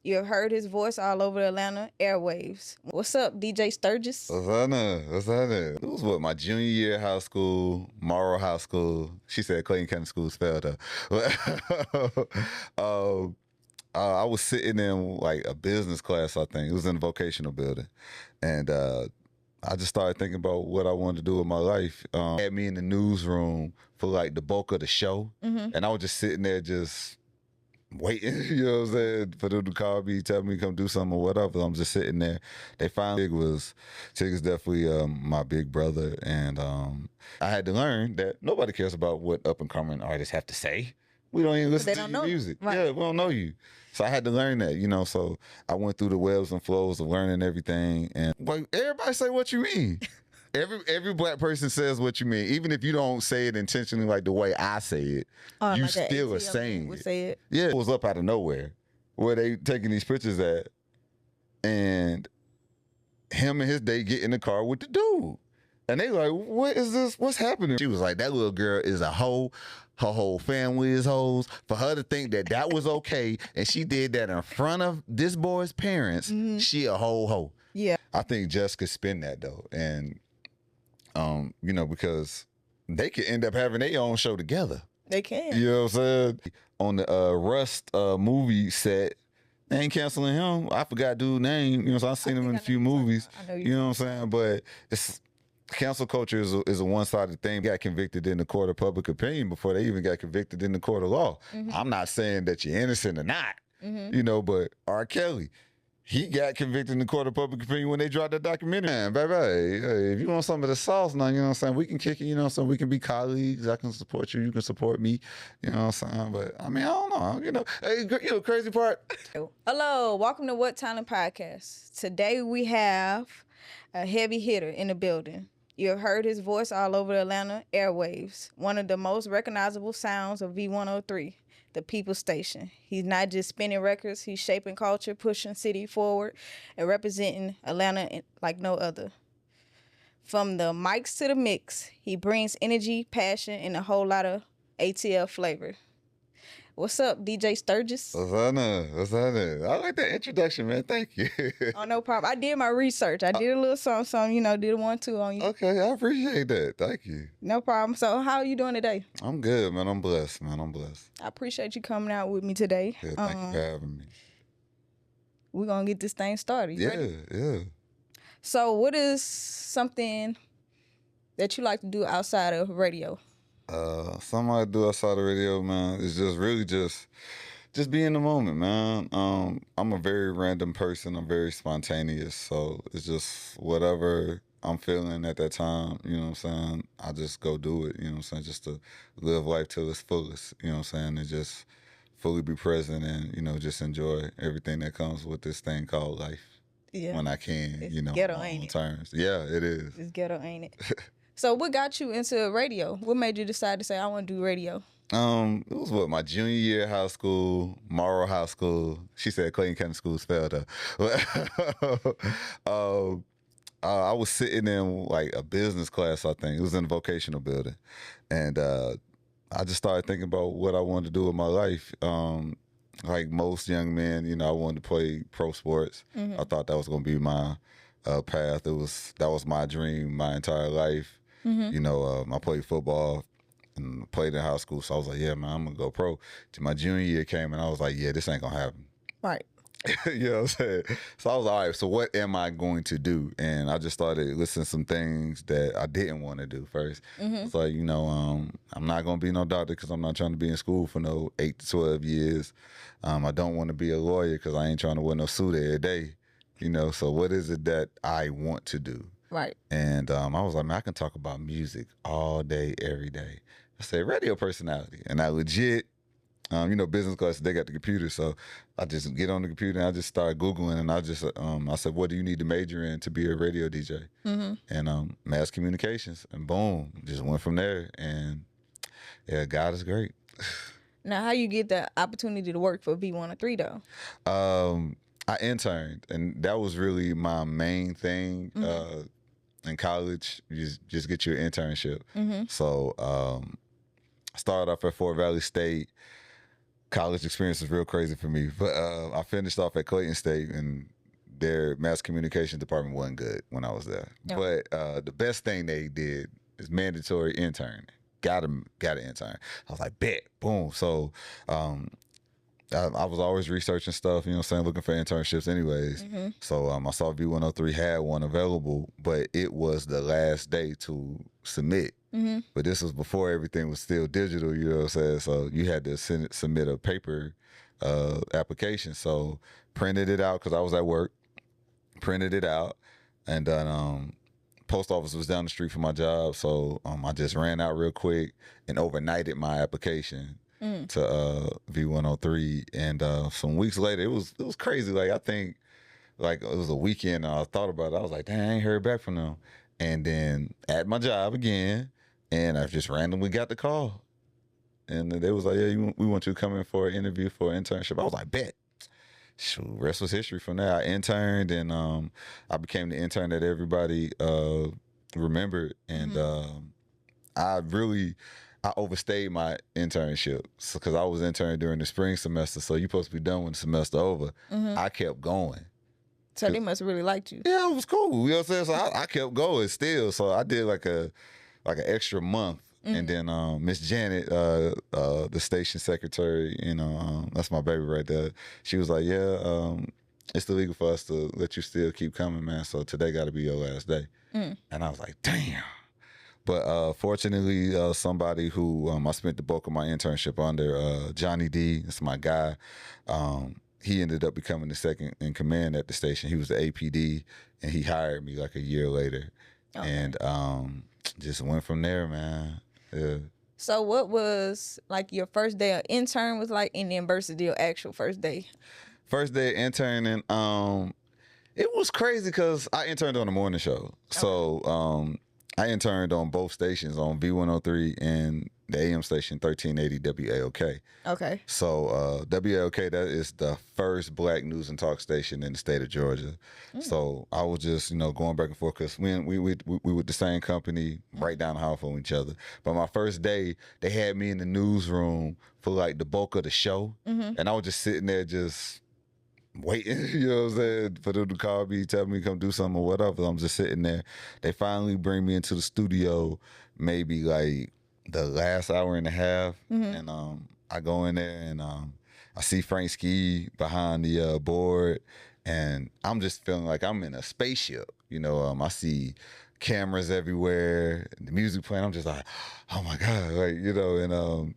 You've heard his voice all over the Atlanta airwaves. What's up, DJ Sturgis? What's happening? What's happening? It was what, my junior year of high school, Morrow High School. She said Clayton County School spelled her. I was sitting in like a business class, I think. It was in a vocational building. And I just started thinking about what I wanted to do with my life. Had me in the newsroom for like the bulk of the show. And I was just sitting there just waiting, you know what I'm saying, for them to call me, tell me to come do something or whatever. I'm just sitting there. They finally Tig is definitely my big brother, and I had to learn that nobody cares about what up and coming artists have to say. We don't even listen to your music. Right. Yeah, we don't know you. So I had to learn that, you know. So I went through the webs and flows of learning everything, and like everybody say what you mean. Every black person says what you mean, even if you don't say it intentionally like the way I say it. You like still are saying it. Say it. Yeah, it was up out of nowhere where they taking these pictures at, and him and his date get in the car with the dude, and they like, what is this? What's happening? She was like, that little girl is a hoe. Her whole family is hoes. For her to think that that was okay, and she did that in front of this boy's parents, she a whole hoe. Yeah, I think Jess could spin that though, and you know, because they could end up having their own show together. They can. You know what I'm saying? On the Rust movie set, they ain't canceling him. I forgot dude's name. You know, so I've seen him in a few movies. You know what I'm saying? But it's cancel culture is a one-sided thing. Got convicted in the court of public opinion before they even got convicted in the court of law. I'm not saying that you're innocent or not, you know, but R. Kelly, he got convicted in the court of public opinion when they dropped that documentary. Man, baby, if you want some of the sauce now, you know what I'm saying, we can kick it, you know what I'm saying, we can be colleagues, I can support you, you can support me, you know what I'm saying, but I mean, I don't know, you know, hey, you know, crazy part. Hello, welcome to What Talent Podcast. Today we have a heavy hitter in the building. You have heard his voice all over the Atlanta airwaves, one of the most recognizable sounds of V-103. The People Station. He's not just spinning records, he's shaping culture, pushing city forward, and representing Atlanta like no other. From the mics to the mix, he brings energy, passion, and a whole lot of ATL flavor. What's up, DJ Sturgis? What's happening? What's happening? I like that introduction, man. Thank you. Oh, no problem. I did my research. I did a little something, you know, did a 1-2 on you. Okay, I appreciate that. Thank you. No problem. So how are you doing today? I'm good, man. I'm blessed, man. I'm blessed. I appreciate you coming out with me today. Yeah, thank you for having me. We're going to get this thing started. You ready? Yeah. So what is something that you like to do outside of radio? Something I do outside the radio, man, is just really just be in the moment, man. I'm a very random person. I'm very spontaneous. So it's just whatever I'm feeling at that time, you know what I'm saying? I just go do it, you know what I'm saying? Just to live life till its fullest, you know what I'm saying? And just fully be present and, you know, just enjoy everything that comes with this thing called life. Yeah. When I can, it's you know, ghetto, on ain't it? terms. Yeah, it is. It's ghetto, ain't it? So what got you into radio? What made you decide to say, I want to do radio? It was what, my junior year of high school, Morrow High School. She said Clayton County School spelled her. I was sitting in like a business class, I think. It was in a vocational building. And I just started thinking about what I wanted to do with my life. Like most young men, you know, I wanted to play pro sports. I thought that was going to be my path. That was my dream my entire life. You know, I played football and played in high school, so I was like, yeah, man, I'm going to go pro. Till my junior year came, and I was like, yeah, this ain't going to happen. Right. You know what I'm saying? So I was like, all right, so what am I going to do? And I just started listening to some things that I didn't want to do first. It's like, you know, I'm not going to be no doctor because I'm not trying to be in school for no 8 to 12 years. I don't want to be a lawyer because I ain't trying to wear no suit every day. You know, so what is it that I want to do? Right. And I was like, man, I can talk about music all day, every day. I said, radio personality. And I legit, you know, business class, they got the computer. So I just get on the computer and I just start Googling. And I just, I said, what do you need to major in to be a radio DJ? And mass communications. And boom, just went from there. And yeah, God is great. Now, how you get the opportunity to work for V-103 though? I interned, and that was really my main thing. In college, you just get your internship. So I started off at Fort Valley State. college experience was real crazy for me. But I finished off at Clayton State, and their mass communication department wasn't good when I was there. Yep. But the best thing they did is mandatory intern. Got an intern. I was like, bet, boom. So I was always researching stuff, you know what I'm saying, looking for internships anyways. So I saw V-103 had one available, but it was the last day to submit. But this was before everything was still digital, you know what I'm saying? So you had to submit a paper application. So printed it out because I was at work, printed it out, and then post office was down the street from my job. So I just ran out real quick and overnighted my application to V-103, and some weeks later, it was crazy. Like, I think, like, it was a weekend, and I thought about it. I was like, dang, I ain't heard back from them. And then at my job again, and I just randomly got the call, and they was like, yeah, we want you to come in for an interview for an internship. I was like, bet. Shoot, rest was history from there. I interned, and I became the intern that everybody remembered, and I overstayed my internship because I was interning during the spring semester, so you're supposed to be done when the semester over. I kept going. So they must have really liked you. Yeah, it was cool. You know what I'm saying? So I kept going still. So I did like an extra month. And then Miss Janet, the station secretary, you know, that's my baby right there. She was like, yeah, it's illegal for us to let you still keep coming, man. So today got to be your last day. And I was like, damn. But fortunately, somebody who I spent the bulk of my internship under, Johnny D, that's my guy, he ended up becoming the second in command at the station. He was the APD, and he hired me like a year later. Okay. And just went from there, man. Yeah. So what was like your first day of intern was like, and then versus your actual first day? First day of interning, it was crazy because I interned on the morning show. Okay. So I interned on both stations, on V-103 and the AM station 1380 WAOK. Okay. So WAOK, that is the first black news and talk station in the state of Georgia. So I was just, you know, going back and forth because we were the same company, right down the hall from each other. But my first day, they had me in the newsroom for like the bulk of the show. And I was just sitting there just waiting, you know what I'm saying, for them to call me, tell me to come do something or whatever. I'm just sitting there. They finally bring me into the studio maybe like the last hour and a half, and I go in there, and I see Frank Ski behind the board, and I'm just feeling like I'm in a spaceship. You know, I see cameras everywhere, the music playing. I'm just like, oh my God, like, you know, and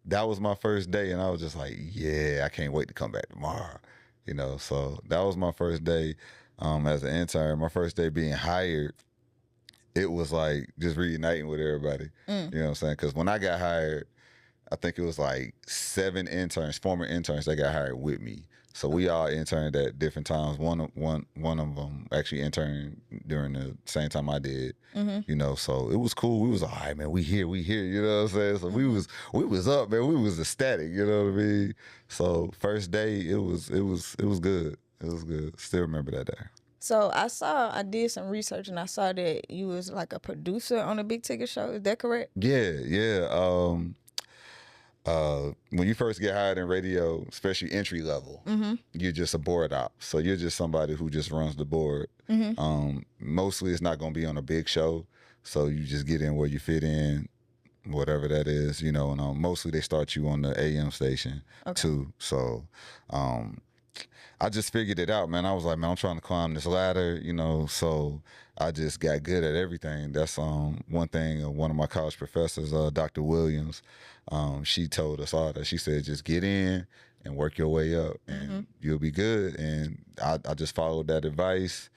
that was my first day, and I was just like, yeah, I can't wait to come back tomorrow. You know, so that was my first day as an intern. My first day being hired, it was like just reuniting with everybody. You know what I'm saying? Because when I got hired, I think it was like 7 interns, former interns, that got hired with me. So we all interned at different times. One of them actually interned during the same time I did. You know, so it was cool. We was all right, man. We here. You know what I'm saying? So we was up, man. We was ecstatic. You know what I mean? So first day, it was good. It was good. Still remember that day. So I did some research, and I saw that you was like a producer on a Big Tig show. Is that correct? Yeah. When you first get hired in radio, especially entry level, you're just a board op. So you're just somebody who just runs the board. Mostly it's not going to be on a big show. So you just get in where you fit in, whatever that is, you know, and mostly they start you on the AM station too. So I just figured it out, man. I was like, man, I'm trying to climb this ladder, you know, so I just got good at everything. That's one thing one of my college professors, Dr. Williams, she told us all that. She said, just get in and work your way up, and you'll be good. And I just followed that advice.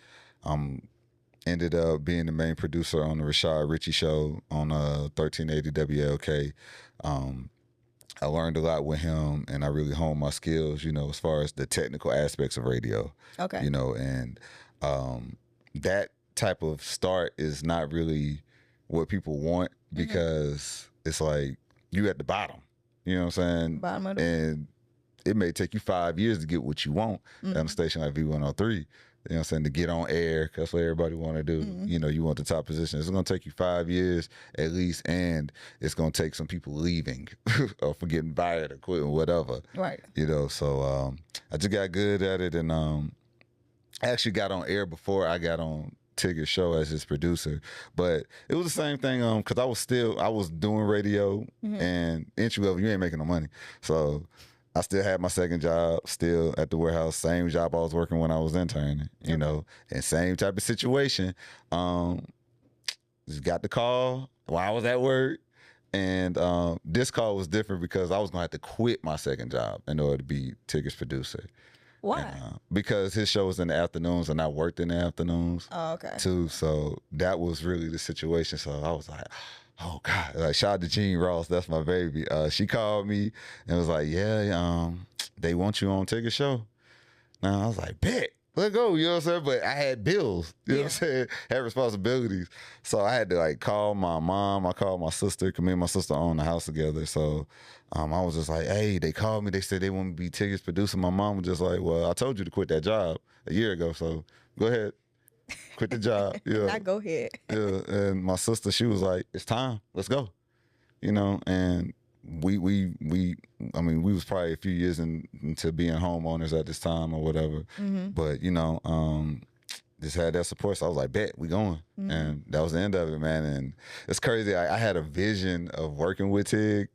Ended up being the main producer on the Rashad Ritchie show on 1380 WLK. I learned a lot with him, and I really honed my skills, you know, as far as the technical aspects of radio. Okay. You know, and that type of start is not really what people want, because it's like you at the bottom. You know what I'm saying? Bottom of the... And it may take you 5 years to get what you want at a station like V-103. You know what I'm saying? To get on air, 'cause that's what everybody want to do. You know, you want the top position. It's going to take you 5 years at least, and it's going to take some people leaving or for getting fired or quitting, whatever. Right. You know, so I just got good at it, and I actually got on air before I got on Tigger's show as his producer. But it was the same thing because I was doing radio and entry level, you ain't making no money. So I still had my second job, still at the warehouse, same job I was working when I was interning, you know, and same type of situation. Just got the call while I was at work. And this call was different because I was going to have to quit my second job in order to be Tigger's producer. Why? And, because his show was in the afternoons and I worked in the afternoons too. So that was really the situation. So I was like, oh God, like shout out to Jean Ross, that's my baby. She called me and was like, yeah, they want you on Tigger's show. Now I was like, bet, let's go, you know what I'm saying? But I had bills, you know what I'm saying? Had responsibilities. So I had to like call my mom, I called my sister, because me and my sister own the house together. So I was just like, hey, they called me, they said they want me to be Tigger's producer. My mom was just like, well, I told you to quit that job a year ago, so go ahead. Quit the job. Yeah. Not go ahead. Yeah. And my sister, she was like, it's time. Let's go. You know, and we was probably a few years into being homeowners at this time or whatever. But, you know, just had that support. So I was like, bet, we going. And that was the end of it, man. And it's crazy. I had a vision of working with Tig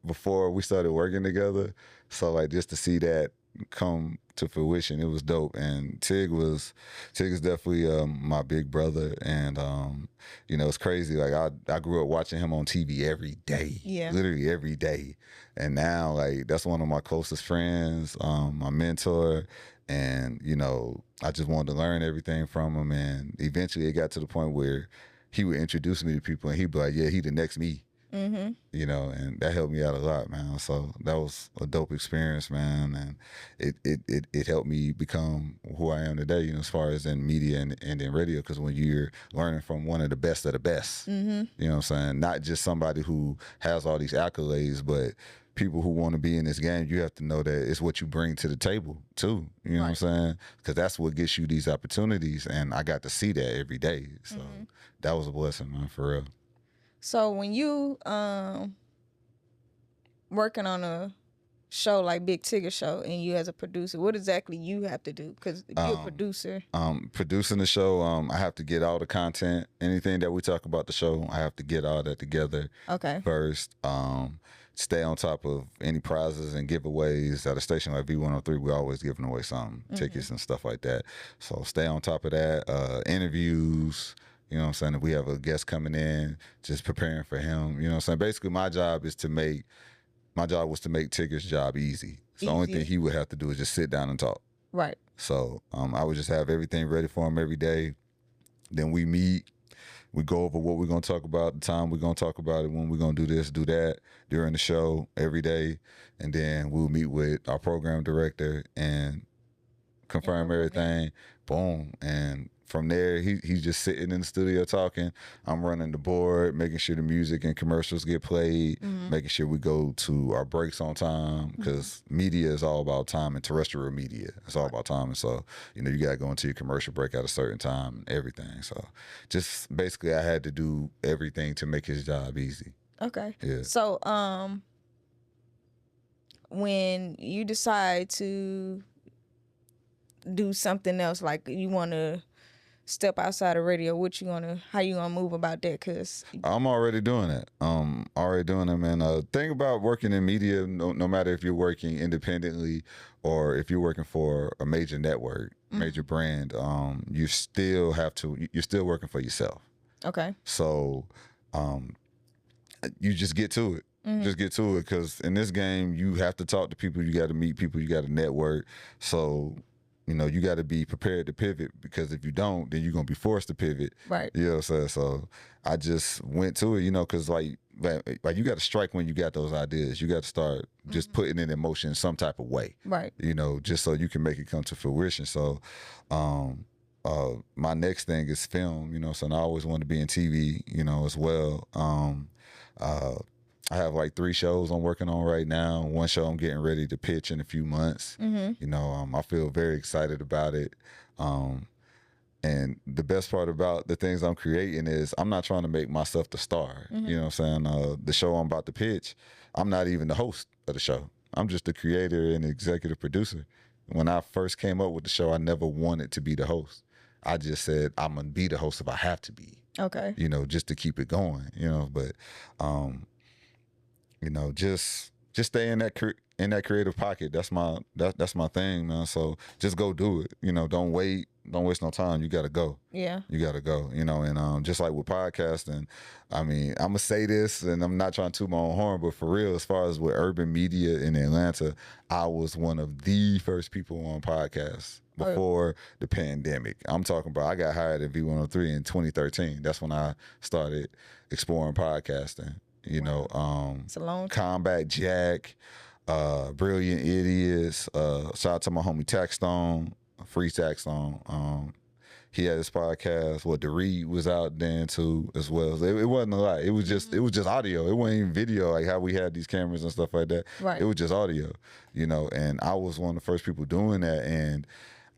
before we started working together. So like just to see that come to fruition, it was dope. And Tig is definitely my big brother, and you know, it's crazy, like I grew up watching him on TV every day, literally every day, and now like that's one of my closest friends, my mentor, and you know, I just wanted to learn everything from him. And eventually it got to the point where he would introduce me to people and he'd be like, yeah, he the next me. You know, and that helped me out a lot, man. So that was a dope experience, man, and it helped me become who I am today, you know, as far as in media and in radio, because when you're learning from one of the best, you know what I'm saying, not just somebody who has all these accolades, but people who want to be in this game, you have to know that it's what you bring to the table too, you know what I'm saying, because that's what gets you these opportunities, and I got to see that every day. So that was a blessing, man, for real. So when you working on a show like Big Tigger show and you as a producer, what exactly you have to do? Because you're a producer. Producing the show, I have to get all the content, anything that we talk about the show, I have to get all that together first. Stay on top of any prizes and giveaways at a station like V-103. We're always giving away some tickets and stuff like that. So stay on top of that. Interviews. You know what I'm saying? If we have a guest coming in, just preparing for him. You know what I'm saying? Basically, my job was to make Tigger's job easy. So the only thing he would have to do is just sit down and talk. Right. So I would just have everything ready for him every day. Then we meet. We go over what we're going to talk about, the time we're going to talk about it, when we're going to do this, do that during the show every day. And then we'll meet with our program director and confirm everything. Boom. And from there, he's just sitting in the studio talking. I'm running the board, making sure the music and commercials get played, making sure we go to our breaks on time, because media is all about time, and terrestrial media, it's all about time. And so, you know, you got to go into your commercial break at a certain time and everything. So just basically I had to do everything to make his job easy. Okay. Yeah. So when you decide to do something else, like you want to step outside of radio, how you gonna move about that? Cause I'm already doing it. Already doing it, man. Thing about working in media, no matter if you're working independently or if you're working for a major network, major brand, you're still working for yourself. Okay. So, you just get to it. Just get to it, because in this game, you have to talk to people, you got to meet people, you got to network. So, you know, you got to be prepared to pivot, because if you don't, then you're going to be forced to pivot. Right. You know what I'm saying? So I just went to it, you know, because like you got to strike when you got those ideas. You got to start just putting it in motion in some type of way. Right. You know, just so you can make it come to fruition. So my next thing is film, you know, so I always wanted to be in TV, you know, as well. I have like 3 shows I'm working on right now. One show I'm getting ready to pitch in a few months. You know, I feel very excited about it. And the best part about the things I'm creating is I'm not trying to make myself the star. You know what I'm saying? The show I'm about to pitch, I'm not even the host of the show. I'm just the creator and executive producer. When I first came up with the show, I never wanted to be the host. I just said, I'm going to be the host if I have to be. Okay. You know, just to keep it going, you know, but, you know, just stay in that creative pocket. That's my thing, man. So just go do it. You know, don't wait. Don't waste no time. You got to go. Yeah. You got to go, you know, and just like with podcasting, I mean, I'm going to say this and I'm not trying to toot my own horn, but for real, as far as with urban media in Atlanta, I was one of the first people on podcasts before the pandemic. I'm talking about I got hired at V-103 in 2013. That's when I started exploring podcasting, you know. It's a long time. Combat Jack, Brilliant Idiots, shout out to my homie Taxstone, Free Taxstone. He had his podcast. The Reed was out then too as well. It wasn't a lot. It was just audio. It wasn't even video like how we had these cameras and stuff like that. Right. It was just audio, you know. And I was one of the first people doing that. And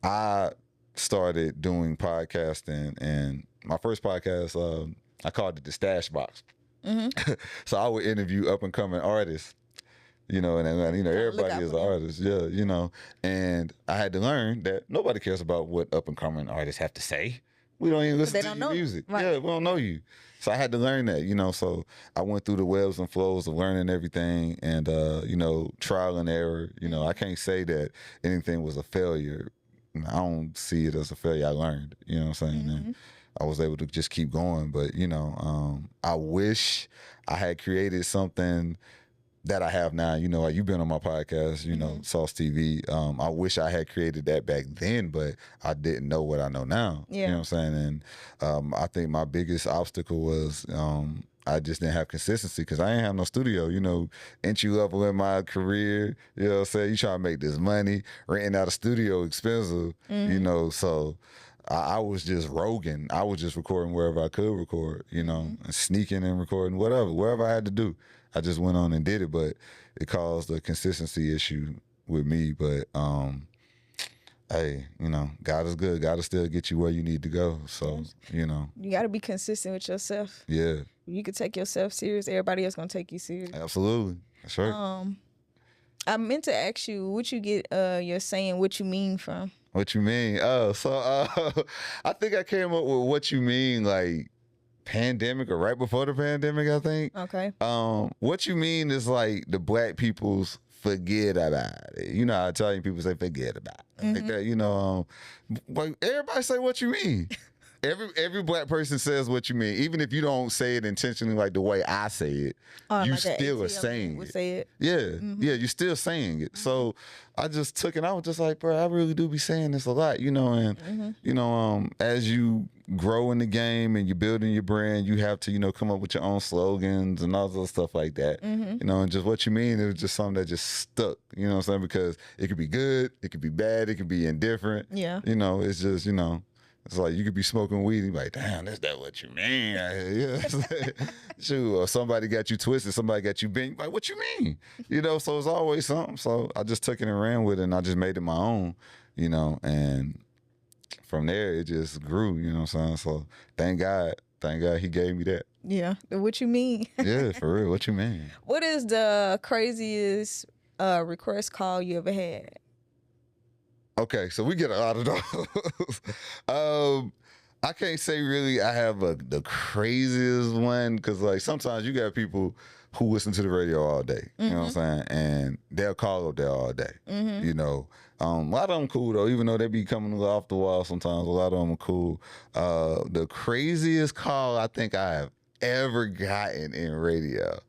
I started doing podcasting. And my first podcast, I called it the Stash Box. So I would interview up and coming artists. You know, and you know, everybody is an artist, yeah, you know. And I had to learn that nobody cares about what up and coming artists have to say. We don't even listen to your music. Right. Yeah, we don't know you. So I had to learn that, you know. So I went through the webs and flows of learning everything, and you know, trial and error. You know, I can't say that anything was a failure. I don't see it as a failure. I learned, you know what I'm saying? And I was able to just keep going. But you know, I wish I had created something that I have now. You know, like you've been on my podcast, you know, Sauce TV. I wish I had created that back then, but I didn't know what I know now. Yeah. You know what I'm saying? And I think my biggest obstacle was I just didn't have consistency because I ain't have no studio. You know, entry level in my career, you know what I'm saying? You trying to make this money, renting out a studio expensive, you know, so I was just roguing. I was just recording wherever I could record, you know, and sneaking and recording, wherever I had to do. I just went on and did it, but it caused a consistency issue with me. But hey, you know, God is good. God will still get you where you need to go. So, you know. You got to be consistent with yourself. Yeah. You could take yourself serious. Everybody else going to take you serious. Absolutely. That's right. I meant to ask you, what you get your saying what you mean from? What you mean? I think I came up with what you mean, like, pandemic or right before the pandemic, I think. Okay. What you mean is like the black people's forget about it. You know how Italian people say forget about it. Like that, you know, like everybody say what you mean. Every black person says what you mean, even if you don't say it intentionally like the way I say it. You like still are saying it. Say it. Yeah, yeah, you're still saying it. So I just took it. I was just like, bro, I really do be saying this a lot, you know. And you know, as you grow in the game and you're building your brand, you have to, you know, come up with your own slogans and all this stuff like that. You know, and just what you mean, it was just something that just stuck. You know what I'm saying? Because it could be good, it could be bad, it could be indifferent. Yeah. You know, it's just, you know. It's like you could be smoking weed and be like, damn, is that what you mean? Yeah. Shoot, or somebody got you twisted, somebody got you bent. Like, what you mean? You know, so it's always something. So I just took it and ran with it, and I just made it my own, you know, and from there it just grew, you know what I'm saying? So thank God he gave me that. Yeah, what you mean? Yeah, for real, what you mean? What is the craziest request call you ever had? Okay, so we get a lot of those. I can't say really I have the craziest one because like sometimes you got people who listen to the radio all day, you know what I'm saying? And they'll call up there all day, you know. A lot of them cool though, even though they be coming off the wall sometimes, a lot of them are cool. The craziest call I think I have ever gotten in radio.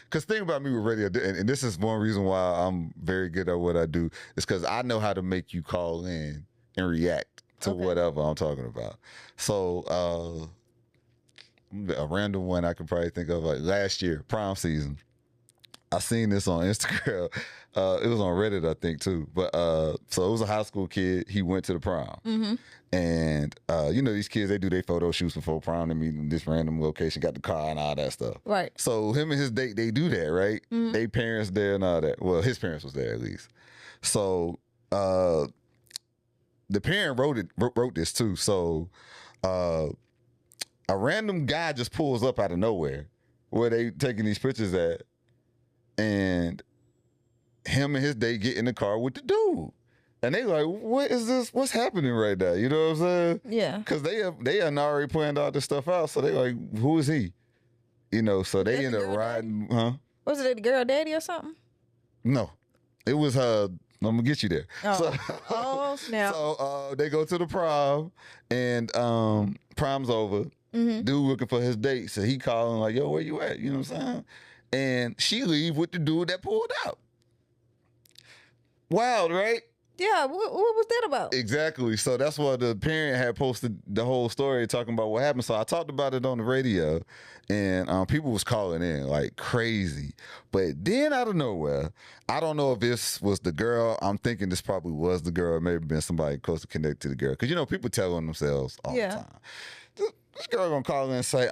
Because think about me with radio, and this is one reason why I'm very good at what I do, is because I know how to make you call in and react to whatever I'm talking about. So a random one I could probably think of, like last year, prom season. I seen this on Instagram. It was on Reddit, I think, too. But so it was a high school kid. He went to the prom. Mm-hmm. And, you know, these kids, they do their photo shoots before prom. They meet in this random location, got the car and all that stuff. Right. So him and his date, they do that, right? Mm-hmm. They parents there and all that. Well, his parents was there at least. So the parent wrote this too. So a random guy just pulls up out of nowhere where they taking these pictures at, and him and his date get in the car with the dude. And they like, what is this? What's happening right now? You know what I'm saying? Yeah. Because they had already planned all this stuff out. So they like, who is he? You know, so they end up riding, huh? Was it the girl daddy or something? No. It was her. I'm going to get you there. Oh, So, snap. So they go to the prom, and prom's over. Mm-hmm. Dude looking for his date. So he calling like, yo, where you at? You know what I'm saying? And she leave with the dude that pulled out. Wild, right? Yeah, what was that about? Exactly. So that's why the parent had posted the whole story talking about what happened. So I talked about it on the radio, and people was calling in like crazy. But then out of nowhere, I don't know if this was the girl. I'm thinking this probably was the girl. It may have been somebody close to connect to the girl. Because, you know, people tell on themselves all the time. This girl gonna call in and say,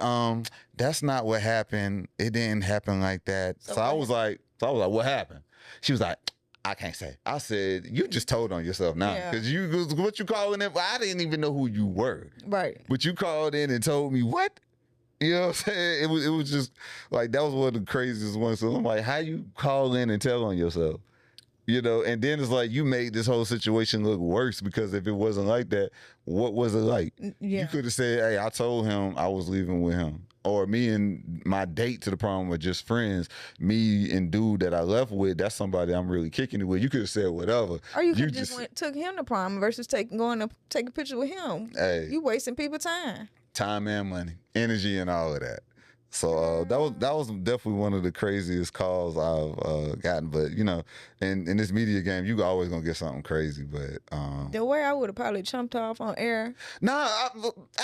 that's not what happened. It didn't happen like that. So I was like, what happened? She was like, I can't say. I said, you just told on yourself now. Because what you calling in, I didn't even know who you were. Right. But you called in and told me what? You know what I'm saying? It was just like, that was one of the craziest ones. So I'm like, how you call in and tell on yourself? You know, and then it's like you made this whole situation look worse, because if it wasn't like that, what was it like? Yeah. You could have said, hey, I told him I was leaving with him. Or me and my date to the prom were just friends. Me and dude that I left with, that's somebody I'm really kicking it with. You could have said whatever. Or you could just took him to prom versus going to take a picture with him. Hey, you wasting people's time. Time and money, energy and all of that. So that was definitely one of the craziest calls I've gotten. But, you know, in this media game, you always gonna get something crazy. But the way I would have probably chumped off on air. Nah,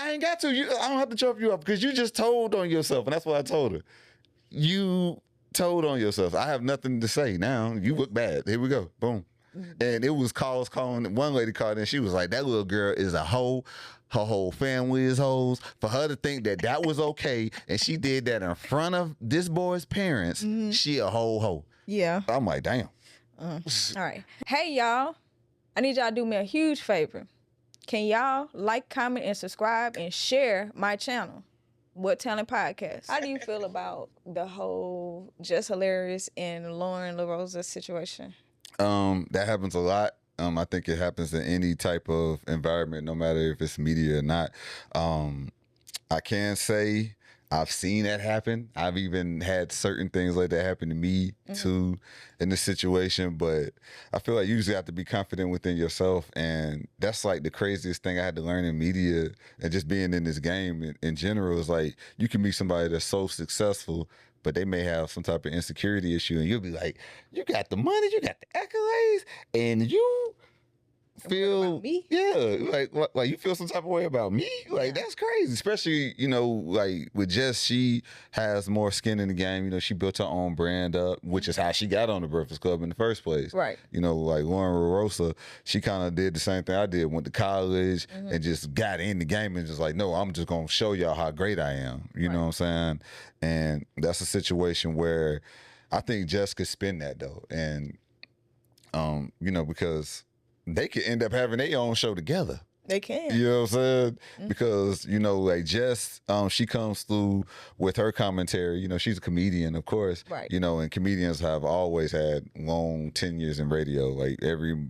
I ain't got to. I don't have to chump you up, because you just told on yourself, and that's what I told her. You told on yourself. I have nothing to say now. You look bad. Here we go. Boom. And it was calls calling. One lady called in. She was like, that little girl is a hoe. Her whole family is hoes. For her to think that was okay, and she did that in front of this boy's parents, she a whole hoe. Yeah. I'm like, damn. All right. Hey, y'all. I need y'all to do me a huge favor. Can y'all like, comment, and subscribe and share my channel, What Talent Podcast? How do you feel about the whole Just Hilarious and Lauren LaRosa situation? That happens a lot. I think it happens in any type of environment, no matter if it's media or not. I can say I've seen that happen. I've even had certain things like that happen to me too in this situation. But I feel like you usually have to be confident within yourself. And that's like the craziest thing I had to learn in media and just being in this game in general is like, you can meet somebody that's so successful, but they may have some type of insecurity issue, and you'll be like, you got the money, you got the accolades, and you feel about me? Yeah, like you feel some type of way about me. Like that's crazy. Especially, you know, like with Jess, she has more skin in the game. You know, she built her own brand up, which is how she got on the Breakfast Club in the first place. Right. You know, like Lauren LaRosa, she kind of did the same thing I did. Went to college and just got in the game and just like, no, I'm just gonna show y'all how great I am. You know what I'm saying? And that's a situation where I think Jess could spin that though, and you know, because they could end up having their own show together. They can. You know what I'm saying? Because, you know, like Jess, she comes through with her commentary. You know, she's a comedian, of course. Right. You know, and comedians have always had long tenures in radio. Like every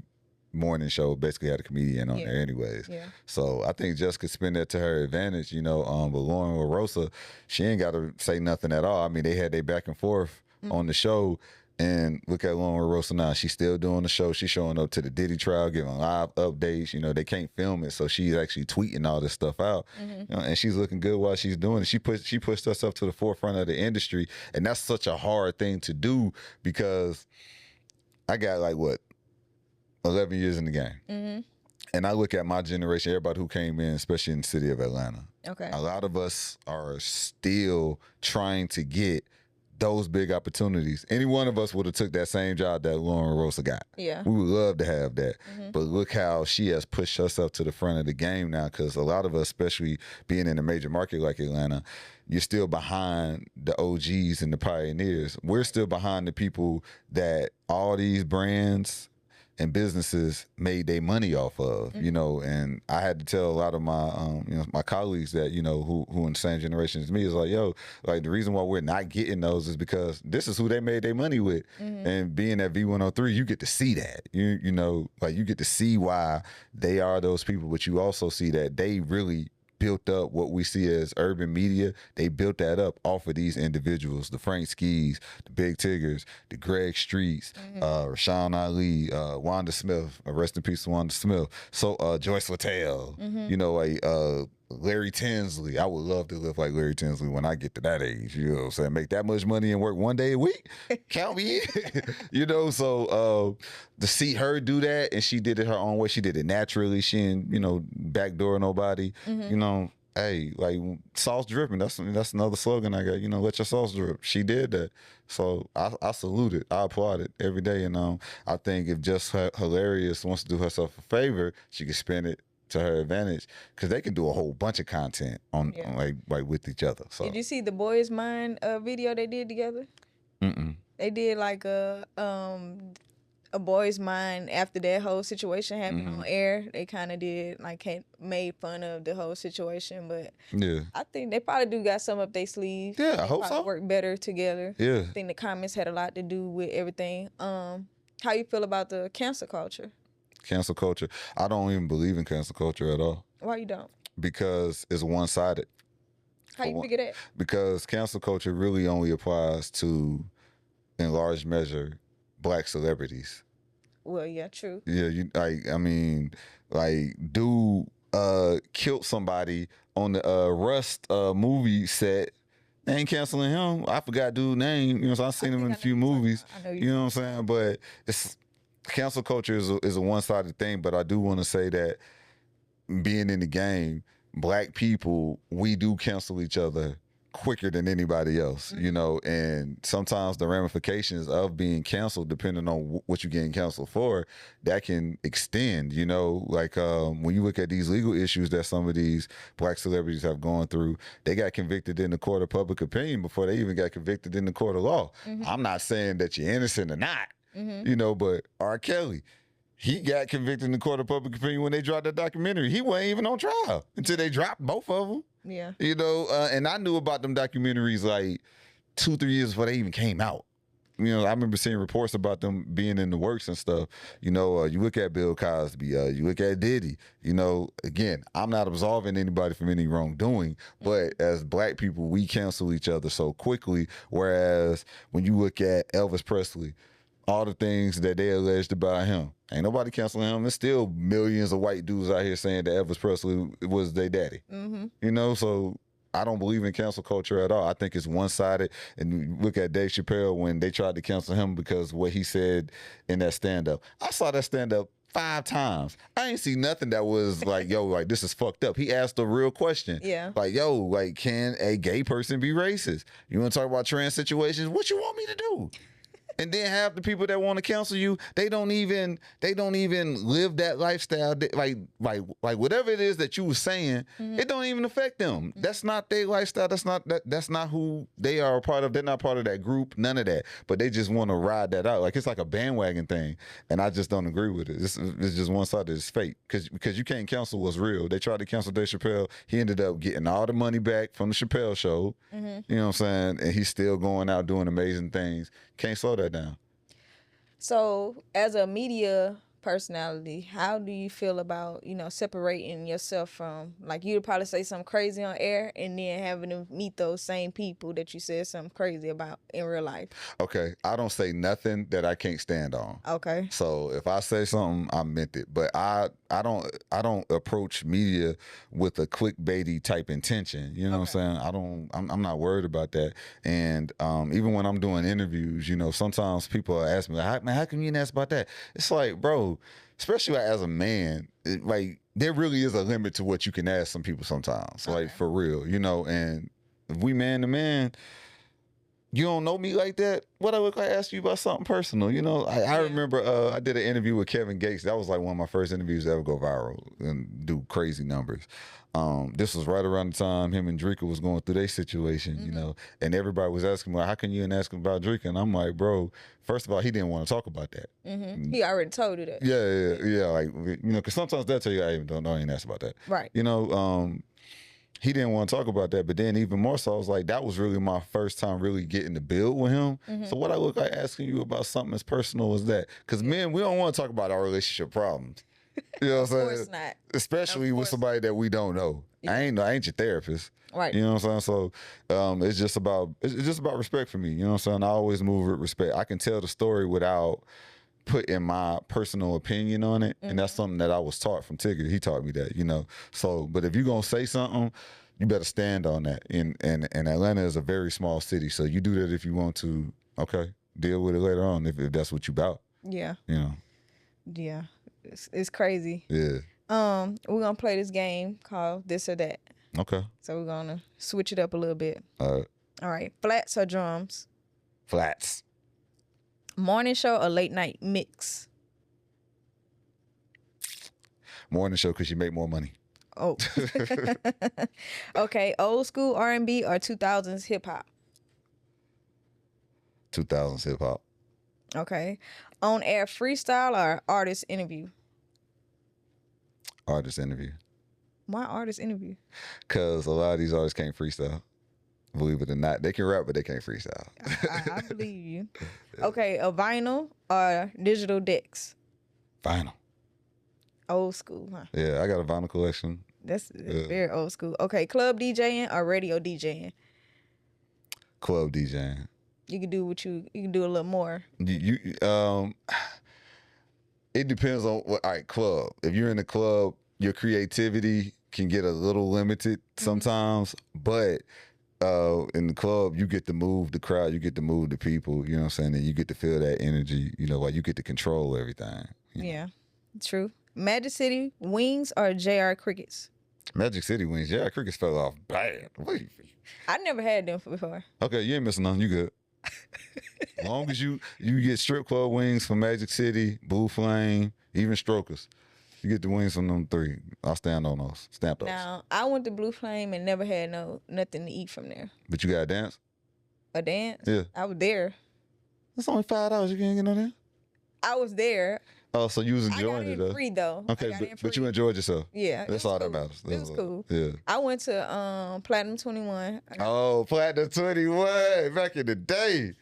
morning show basically had a comedian on there anyways. Yeah. So I think Jess could spin that to her advantage, you know. But Lauren LaRosa, she ain't got to say nothing at all. I mean, they had their back and forth on the show. And look at Lauren LaRosa now. She's still doing the show. She's showing up to the Diddy trial, giving live updates. You know, they can't film it, so she's actually tweeting all this stuff out. You know, and she's looking good while she's doing it. She pushed herself to the forefront of the industry, and that's such a hard thing to do because I got like 11 years in the game. And I look at my generation, everybody who came in, especially in the city of Atlanta. Okay. A lot of us are still trying to get those big opportunities. Any one of us would have took that same job that Lauren Rosa got. Yeah. We would love to have that. But look how she has pushed us up to the front of the game now, because a lot of us, especially being in a major market like Atlanta, you're still behind the OGs and the pioneers. We're still behind the people that all these brands and businesses made their money off of, you know. And I had to tell a lot of my my colleagues that, you know, who in the same generation as me, is like, yo, like the reason why we're not getting those is because this is who they made their money with. And being at V-103, you get to see that. You know, like you get to see why they are those people, but you also see that they really built up what we see as urban media. They built that up off of these individuals, the Frank Skis, the Big Tiggers, the Greg Streets, Rashawn Ali, Wanda Smith, rest in peace to Wanda Smith. So Joyce Littell, you know, Larry Tinsley. I would love to live like Larry Tinsley when I get to that age, you know what I'm saying? Make that much money and work one day a week, count me in. You know, so to see her do that, and she did it her own way. She did it naturally. She didn't, you know, backdoor nobody. You know, hey, like sauce dripping. That's another slogan I got. You know, let your sauce drip. She did that. So I salute it. I applaud it every day. And I think if Just Hilarious wants to do herself a favor, she can spend it to her advantage, because they can do a whole bunch of content on like with each other. So did you see the Boys Mind video they did together? They did like a Boys Mind after that whole situation happened on air. They kind of did like made fun of the whole situation, but yeah, I think they probably do got some up their sleeve. Yeah, I they hope so. Work better together. Yeah, I think the comments had a lot to do with everything. How you feel about the cancel culture? Cancel culture. I don't even believe in cancel culture at all. Why you don't? Because it's one-sided. How you figure that? Because cancel culture really only applies to, in large measure, black celebrities. Well, yeah, true. Yeah, I mean, like, dude killed somebody on the Rust movie set. They ain't canceling him. I forgot dude's name. You know, so I've seen him in a few movies. You know what I'm saying? But it's cancel culture is a one-sided thing. But I do want to say that being in the game, black people, we do cancel each other quicker than anybody else, you know, and sometimes the ramifications of being canceled, depending on what you're getting canceled for, that can extend, you know, like when you look at these legal issues that some of these black celebrities have gone through, they got convicted in the court of public opinion before they even got convicted in the court of law. I'm not saying that you're innocent or not, you know, but R. Kelly, he got convicted in the court of public opinion when they dropped that documentary. He wasn't even on trial until they dropped both of them. Yeah. You know, and I knew about them documentaries like 2-3 years before they even came out. You know, I remember seeing reports about them being in the works and stuff. You know, you look at Bill Cosby, you look at Diddy. You know, again, I'm not absolving anybody from any wrongdoing, but as black people, we cancel each other so quickly. Whereas when you look at Elvis Presley, all the things that they alleged about him, ain't nobody canceling him. There's still millions of white dudes out here saying that Elvis Presley was their daddy. You know, so I don't believe in cancel culture at all. I think it's one-sided. And you look at Dave Chappelle when they tried to cancel him because what he said in that stand-up. I saw that stand-up 5 times. I ain't see nothing that was like, yo, like, this is fucked up. He asked a real question. Yeah. Like, yo, like, can a gay person be racist? You want to talk about trans situations? What you want me to do? And then half the people that want to cancel you, they don't even live that lifestyle. Like whatever it is that you were saying, it don't even affect them. That's not their lifestyle. That's not who they are a part of. They're not part of that group. None of that. But they just want to ride that out. Like it's like a bandwagon thing, and I just don't agree with it. It's just one side that's fake. Because you can't cancel what's real. They tried to cancel Dave Chappelle. He ended up getting all the money back from the Chappelle show. You know what I'm saying? And he's still going out doing amazing things. Can't slow that down. So, as a media personality, how do you feel about, you know, separating yourself from, like, you'd probably say something crazy on air and then having to meet those same people that you said something crazy about in real life? Okay, I don't say nothing that I can't stand on. Okay. So if I say something, I meant it. But I don't approach media with a clickbaity type intention. You know what I'm saying? I'm not worried about that. And even when I'm doing interviews, you know, sometimes people ask me, like, how come you didn't ask about that? It's like, bro, especially as a man, like there really is a limit to what you can ask some people sometimes. Like for real, you know. And if we man to man, you don't know me like that. What I look like, ask you about something personal. You know, I remember I did an interview with Kevin Gates. That was like one of my first interviews to ever go viral and do crazy numbers. This was right around the time him and Drika was going through their situation, you know, and everybody was asking me, like, how can you and ask him about Drika? And I'm like, bro, first of all, he didn't want to talk about that. He already told you that. Yeah. Like, you know, because sometimes they'll tell you, I ain't asked about that. Right. You know, he didn't want to talk about that, but then even more so, I was like, that was really my first time really getting to build with him. So what I look like asking you about something as personal as that? Because men, we don't want to talk about our relationship problems. You know what I'm saying? Of course not. Especially with somebody that we don't know. Yeah. I ain't your therapist. Right. You know what I'm saying? So it's just about respect for me. You know what I'm saying? I always move with respect. I can tell the story without putting my personal opinion on it, and that's something that I was taught from Tigger. He taught me that, you know. So, but if you're gonna say something, you better stand on that. And Atlanta is a very small city, so you do that if you want to. Okay, deal with it later on if that's what you about. Yeah. You know. Yeah, it's crazy. Yeah. We're gonna play this game called This or That. Okay. So we're gonna switch it up a little bit. All right. Flats or drums? Flats. Morning show or late night mix? Morning show because you make more money. Oh. Okay. Old school R&B or 2000s hip hop? 2000s hip hop. Okay. On air freestyle or artist interview? Artist interview. Why artist interview? Because a lot of these artists can't freestyle. Believe it or not, they can rap, but they can't freestyle. I believe you. Okay, a vinyl or digital decks? Vinyl. Old school, huh? Yeah, I got a vinyl collection. That's very old school. Okay, club DJing or radio DJing? Club DJing. You can do you can do a little more. It depends on what. All right, club. If you're in the club, your creativity can get a little limited sometimes, but in the club, you get to move the crowd, you get to move the people, you know what I'm saying? And you get to feel that energy, you know, while you get to control everything. Yeah, true. Magic City Wings or JR Crickets? Magic City Wings. JR Crickets fell off bad. I never had them before. Okay, you ain't missing none. You good. As long as you get strip club wings from Magic City, Blue Flame, even Strokers. You get the wings from them three. I'll stand on those. Stamp those. Now, I went to Blue Flame and never had nothing to eat from there. But you got to dance? A dance? Yeah. I was there. That's only $5. You can't get no dance? I was there. Oh, so you was enjoying it, though? Free, though. Okay, but you enjoyed yourself. Yeah. That's all that matters. It was cool. Yeah. I went to Platinum 21. Oh, Platinum 21. Back in the day.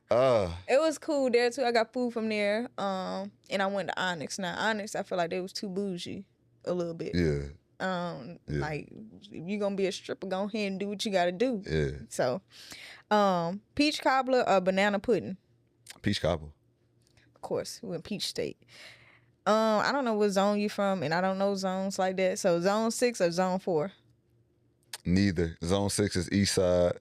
It was cool there too. I got food from there. And I went to Onyx. Now Onyx, I feel like they was too bougie a little bit. Yeah. Like if you're gonna be a stripper, go ahead and do what you gotta do. Yeah. So peach cobbler or banana pudding? Peach cobbler. Of course, we in Peach State. I don't know what zone you from, and I don't know zones like that. So zone 6 or zone 4? Neither. Zone 6 is east side.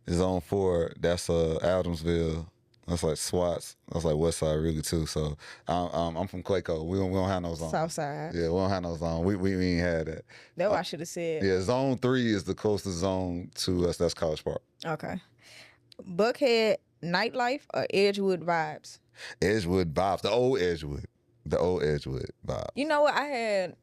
Zone 4, that's Adamsville. That's like SWATs. That's like West Side really too. So I'm from Clayco. We don't have no zone. South Side. Yeah, we don't have no zone. We ain't had that. That's what I should have said. Yeah, Zone 3 is the closest zone to us. That's College Park. Okay. Buckhead nightlife or Edgewood vibes? Edgewood vibes. The old Edgewood. The old Edgewood vibe. You know what? I had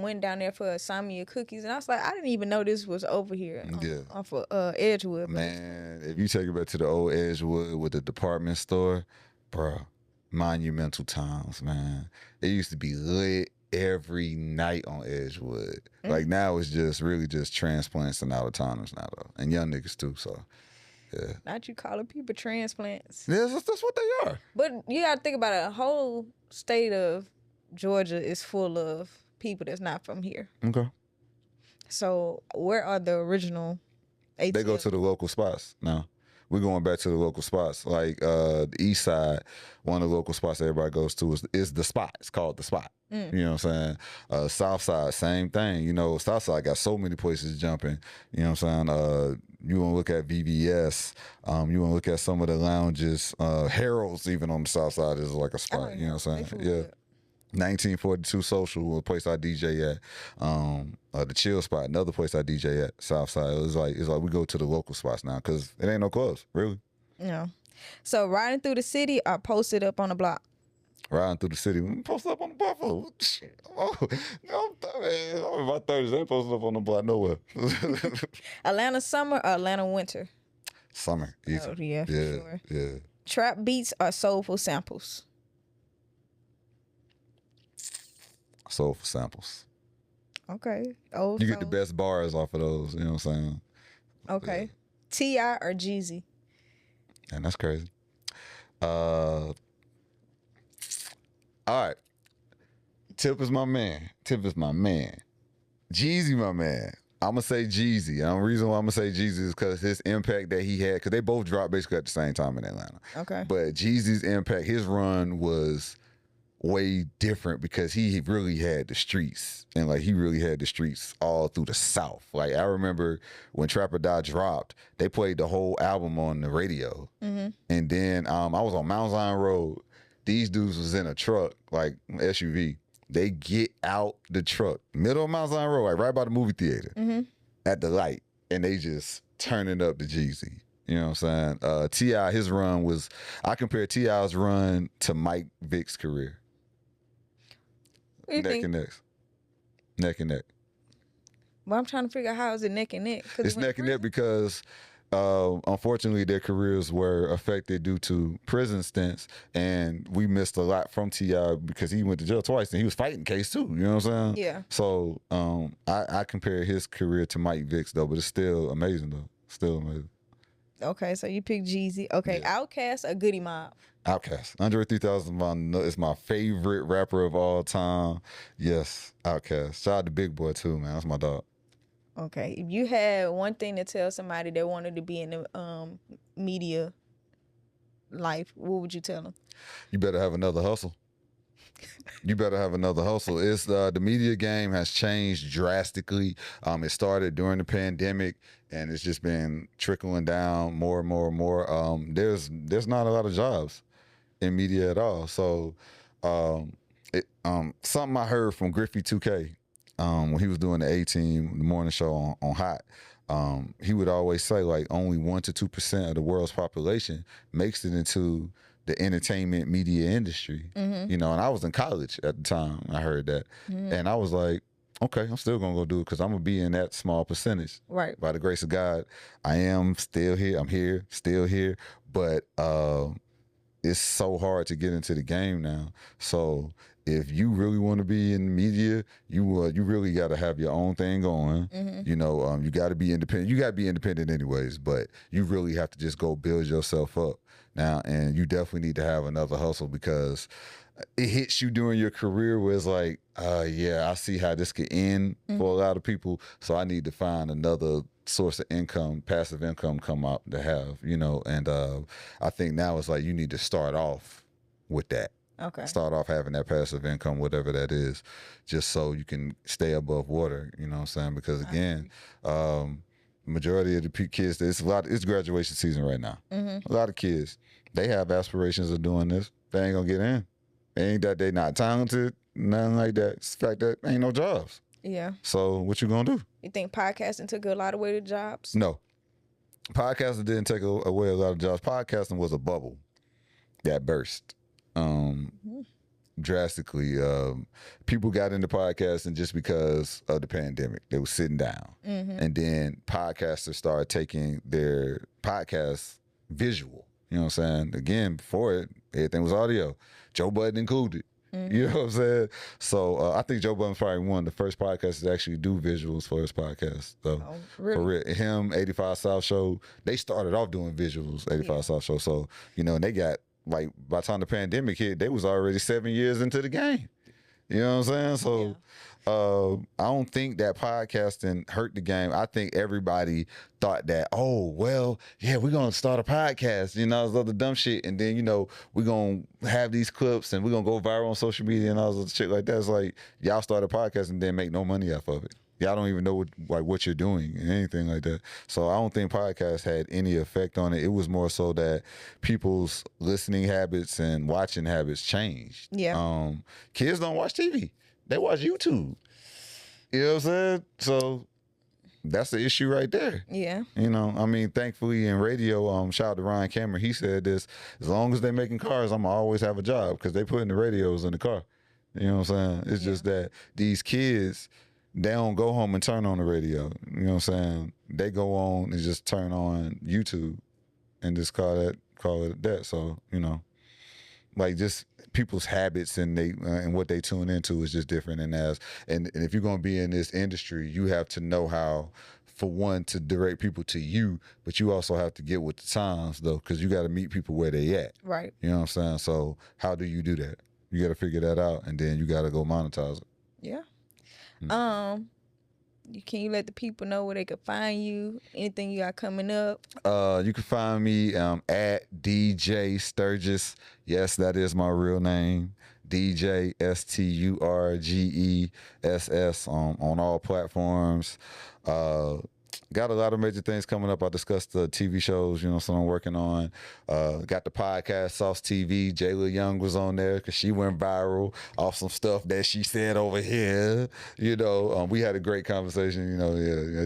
went down there for some of your cookies, and I was like, I didn't even know this was over here. Off of Edgewood. Man, if you take it back to the old Edgewood with the department store, bro, monumental times, man. It used to be lit every night on Edgewood. Like now, it's just really just transplants and out of towners now though, and young niggas too. So. Yeah. Not you calling people transplants. Yeah, that's what they are. But you got to think about it. The whole state of Georgia is full of people that's not from here. Okay. So where are the original ATL? They go to the local spots now. We're going back to the local spots. Like the east side, one of the local spots that everybody goes to is the spot. It's called the spot. You know what I'm saying? South side, same thing. You know, South side got so many places jumping. You know what I'm saying? You want to look at VVS. You want to look at some of the lounges. Harold's even on the south side is like a spot. You know what I'm saying? Yeah. 1942 Social, a place I DJ at. The Chill Spot, another place I DJ at, Southside. It's like we go to the local spots now because it ain't no clubs, really. Yeah. So riding through the city or posted up on the block? Riding through the city. Post up on the block for shit. Oh, I'm in my 30s. I ain't posted up on the block nowhere. Atlanta summer or Atlanta winter? Summer. Easy. Oh, yeah, for sure. Yeah. Trap beats or soulful samples? Soulful samples. Okay. You get the best bars off of those, you know what I'm saying? Okay. Yeah. T.I. or Jeezy? And that's crazy. All right. Tip is my man. Jeezy, my man. I'm going to say Jeezy. And the reason why I'm going to say Jeezy is because his impact that he had, because they both dropped basically at the same time in Atlanta. Okay. But Jeezy's impact, his run was way different because he really had the streets. And like he really had the streets all through the South. Like I remember when Trap or Die dropped, they played the whole album on the radio. Mm-hmm. And then I was on Mount Zion Road. These dudes was in a truck, like SUV. They get out the truck, middle of Mount Zion Road, like right by the movie theater, at the light, and they just turning up the Jeezy. You know what I'm saying? T.I., his run was, I compare T.I.'s run to Mike Vick's career. Neck and neck. Well, I'm trying to figure out how is it neck and neck. It's neck and neck because unfortunately their careers were affected due to prison stints, and we missed a lot from T.I. because he went to jail twice and he was fighting case too. You know what I'm saying? Yeah. So I compare his career to Mike Vick's though, but it's still amazing though. Still amazing. Okay, so you picked Jeezy. Okay, yeah. Outkast or Goody Mob? Outkast. Andre 3000 is my favorite rapper of all time. Yes, Outkast. Shout out to Big Boy too, man. That's my dog. Okay, if you had one thing to tell somebody that wanted to be in the media life, what would you tell them? You better have another hustle. You better have another hustle. It's the media game has changed drastically. It started during the pandemic, and it's just been trickling down more and more and more. There's not a lot of jobs in media at all. So, something I heard from Griffey 2K when he was doing the A-Team, the morning show on Hot. He would always say like only 1% to 2% of the world's population makes it into the entertainment media industry, you know, and I was in college at the time. I heard that, and I was like, okay, I'm still gonna go do it because I'm gonna be in that small percentage. Right. By the grace of God, I am still here. I'm here, still here, but it's so hard to get into the game now. So if you really want to be in media, you really got to have your own thing going. You know, you got to be independent. You got to be independent anyways, but you really have to just go build yourself up now. And you definitely need to have another hustle because it hits you during your career where it's like, yeah, I see how this could end for a lot of people. So I need to find another source of income, passive income come up to have, you know. And I think now it's like you need to start off with that. Okay. Start off having that passive income, whatever that is, just so you can stay above water, you know what I'm saying? Because again, majority of the kids, it's graduation season right now. A lot of kids, they have aspirations of doing this. They ain't gonna get in. Ain't that they not talented, nothing like that. It's the fact that ain't no jobs. Yeah. So what you gonna do? You think podcasting took a lot away the jobs? No. Podcasting didn't take away a lot of jobs. Podcasting was a bubble that burst. Drastically. People got into podcasting just because of the pandemic. They were sitting down. And then podcasters started taking their podcast visual. You know what I'm saying? Again, before it, everything was audio. Joe Budden included. You know what I'm saying? So I think Joe Budden's probably one of the first podcasts to actually do visuals for his podcast. So really? For real, him, 85 South Show, they started off doing visuals, 85 South Show. So, you know, and they got, like, by the time the pandemic hit, they was already 7 years into the game. You know what I'm saying? So I don't think that podcasting hurt the game. I think everybody thought that, oh, well, yeah, we're going to start a podcast, you know, this other dumb shit. And then, you know, we're going to have these clips and we're going to go viral on social media and all this other shit like that. It's like, y'all start a podcast and then make no money off of it. Y'all don't even know what you're doing and anything like that. So I don't think podcasts had any effect on it. It was more so that people's listening habits and watching habits changed. Yeah. Kids don't watch TV. They watch YouTube. You know what I'm saying? So that's the issue right there. Yeah. You know, I mean, thankfully in radio, shout out to Ryan Cameron, he said this, as long as they're making cars, I'm gonna always have a job because they putting the radios in the car. You know what I'm saying? It's just that these kids, they don't go home and turn on the radio. You know what I'm saying? They go on and just turn on YouTube and just call it that. So, you know, like just people's habits and and what they tune into is just different. And if you're gonna be in this industry, you have to know how, for one, to direct people to you, but you also have to get with the times though, because you got to meet people where they at. Right. You know what I'm saying? So how do you do that? You got to figure that out, and then you got to go monetize it. Yeah. Can you let the people know where they could find you? Anything you got coming up? You can find me at DJ Sturgis. Yes, that is my real name. DJ Sturgess on all platforms. Got a lot of major things coming up. I discussed the TV shows, you know, so I'm working on. Got the podcast, Sauce TV. Jayla Young was on there because she went viral off some stuff that she said over here. You know, we had a great conversation. You know,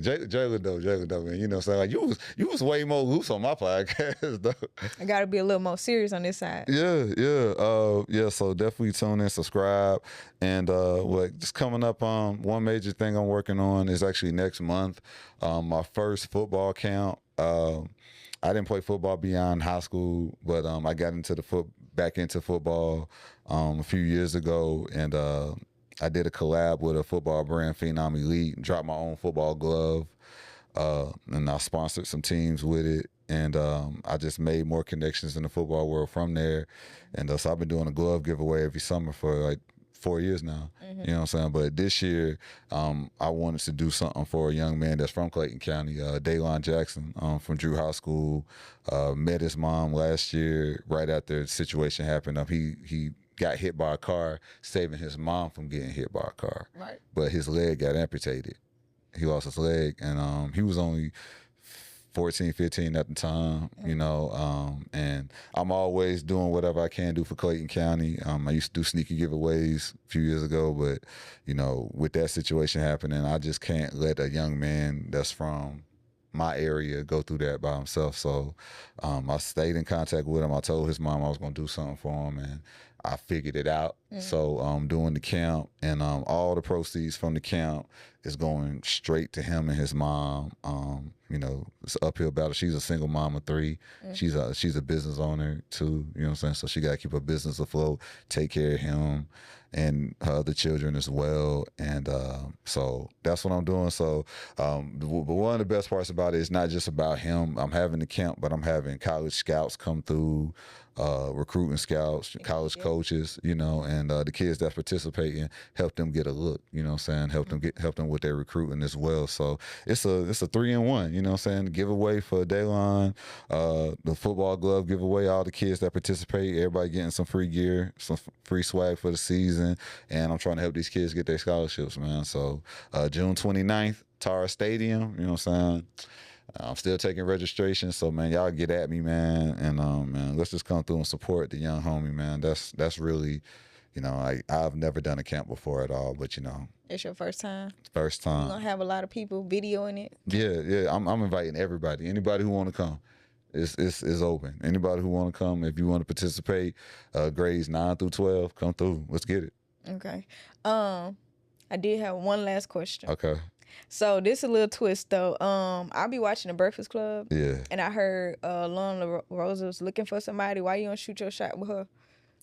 Jayla though, man. You know, so like you was way more loose on my podcast though. I got to be a little more serious on this side. Yeah. So definitely tune in, subscribe, and just coming up. One major thing I'm working on is actually next month. My first football camp. I didn't play football beyond high school, but I got back into football a few years ago, and I did a collab with a football brand, Phenom Elite, dropped my own football glove, and I sponsored some teams with it, and I just made more connections in the football world from there, and so I've been doing a glove giveaway every summer for like 4 years now. You know what I'm saying? But this year, I wanted to do something for a young man that's from Clayton County, Daylon Jackson, from Drew High School. Met his mom last year right after the situation happened. He got hit by a car, saving his mom from getting hit by a car. Right. But his leg got amputated. He lost his leg, and he was only 14, 15 at the time, you know, and I'm always doing whatever I can do for Clayton County. I used to do sneaker giveaways a few years ago, but, you know, with that situation happening, I just can't let a young man that's from my area go through that by himself. So I stayed in contact with him. I told his mom I was going to do something for him, and I figured it out. So I'm doing the camp, and all the proceeds from the camp is going straight to him and his mom. You know, it's an uphill battle. She's a single mom of 3. She's a business owner too. You know what I'm saying? So she got to keep her business afloat, take care of him and her other children as well. And so that's what I'm doing. So, but one of the best parts about it is not just about him. I'm having the camp, but I'm having college scouts come through, recruiting scouts, college coaches, you know, and the kids that participate help them get a look, you know what I'm saying? Help them with their recruiting as well. So it's a 3-in-1, you know what I'm saying? Giveaway for Daylon, the football glove giveaway, all the kids that participate, everybody getting some free gear, some free swag for the season, and I'm trying to help these kids get their scholarships, man. So June 29th, Tara Stadium, you know what I'm saying? I'm still taking registration, so man, y'all get at me, man, and man, let's just come through and support the young homie, man. That's really, you know, I've never done a camp before at all, but you know, it's your first time. First time. You're gonna have a lot of people videoing it. Yeah. I'm inviting everybody, anybody who want to come. It's open. Anybody who want to come, if you want to participate, grades 9 through 12, come through. Let's get it. Okay. I did have one last question. Okay. So this is a little twist though. I'll be watching the Breakfast Club. Yeah. And I heard Lauren Rosa was looking for somebody. Why you don't shoot your shot with her?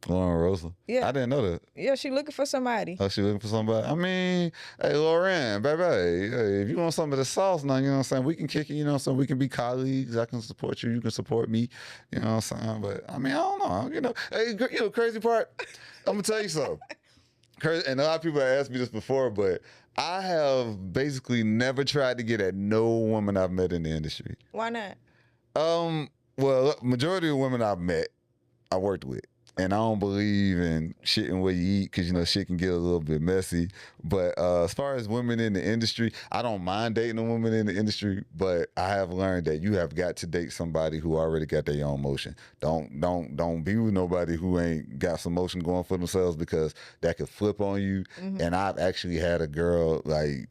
Lauren Rosa? Yeah. I didn't know that. Yeah, she looking for somebody. Oh, she looking for somebody? I mean, hey, Lauren, baby, hey, if you want some of the sauce now, you know what I'm saying? We can kick it, you know what I'm saying? We can be colleagues. I can support you. You can support me. You know what I'm saying? But, I mean, I don't know. You know, hey, you know, crazy part, I'm going to tell you something. And a lot of people have asked me this before, but I have basically never tried to get at no woman I've met in the industry. Why not? Well, majority of women I've met, I worked with. And I don't believe in shitting where you eat because, you know, shit can get a little bit messy. But as far as women in the industry, I don't mind dating a woman in the industry, but I have learned that you have got to date somebody who already got their own motion. Don't be with nobody who ain't got some motion going for themselves, because that could flip on you. And I've actually had a girl, like,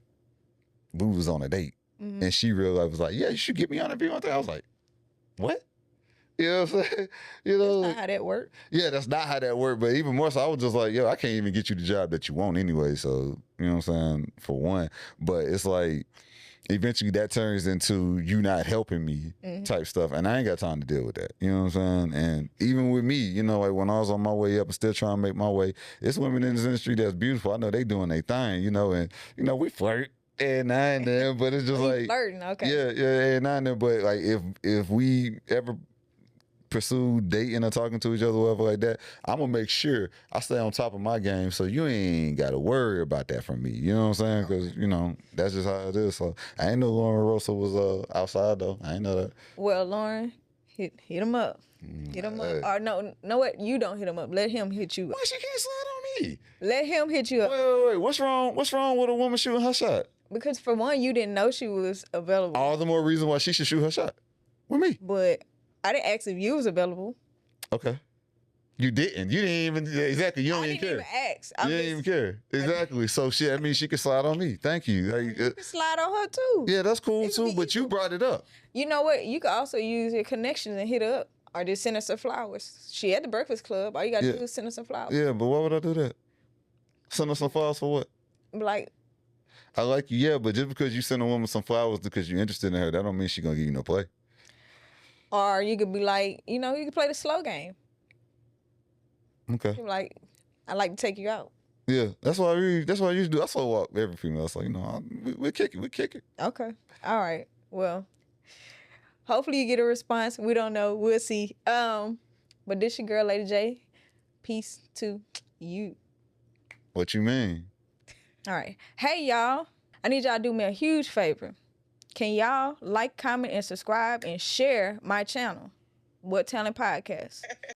we was on a date, and she realized, was like, yeah, you should get me on a V-103. I was like, what? You know what I'm saying? You know, That's not how that works. Yeah, that's not how that worked. But even more so, I was just like, yo, I can't even get you the job that you want anyway. So, you know what I'm saying? For one. But it's like, eventually that turns into you not helping me type stuff. And I ain't got time to deal with that. You know what I'm saying? And even with me, you know, like when I was on my way up and still trying to make my way, it's women in this industry that's beautiful. I know they doing their thing, you know, and, you know, we flirt. And now and then, but it's just like flirting, okay. Yeah, and now and then. But like if we ever pursue dating or talking to each other, whatever like that, I'm gonna make sure I stay on top of my game, so you ain't gotta worry about that from me. You know what I'm saying? Because you know that's just how it is. So I ain't know Lauren Rosa was outside though. I ain't know that. Well, Lauren, hit him up. Hit him up. Or no, what? You don't hit him up. Let him hit you up. Why she can't slide on me? Let him hit you up. Wait. What's wrong with a woman shooting her shot? Because for one, you didn't know she was available. All the more reason why she should shoot her shot with me. But I didn't ask if you was available. Okay. You didn't even, exactly. You don't even care. I didn't even ask. You didn't even care. Exactly. So shit, I mean, she can slide on me. Thank you. You can slide on her too. Yeah, that's cool too, but you brought it up. You know what? You could also use your connections and hit her up. Or just send her some flowers. She at the Breakfast Club. All you gotta do is send her some flowers. Yeah, but why would I do that? Send her some flowers for what? Like, I like you, yeah, but just because you send a woman some flowers because you're interested in her, that don't mean she's gonna give you no play. or you could be like, you know, you could play the slow game. Okay. Like, I like to take you out. Yeah, that's what I used to do. I slow walk every female. So, you know, we kick it. Okay. All right. Well, hopefully you get a response. We don't know. We'll see. But this your girl, Lady J. Peace to you. What you mean? All right. Hey, y'all. I need y'all to do me a huge favor. Can y'all like, comment, and subscribe and share my channel, What Talent Podcast?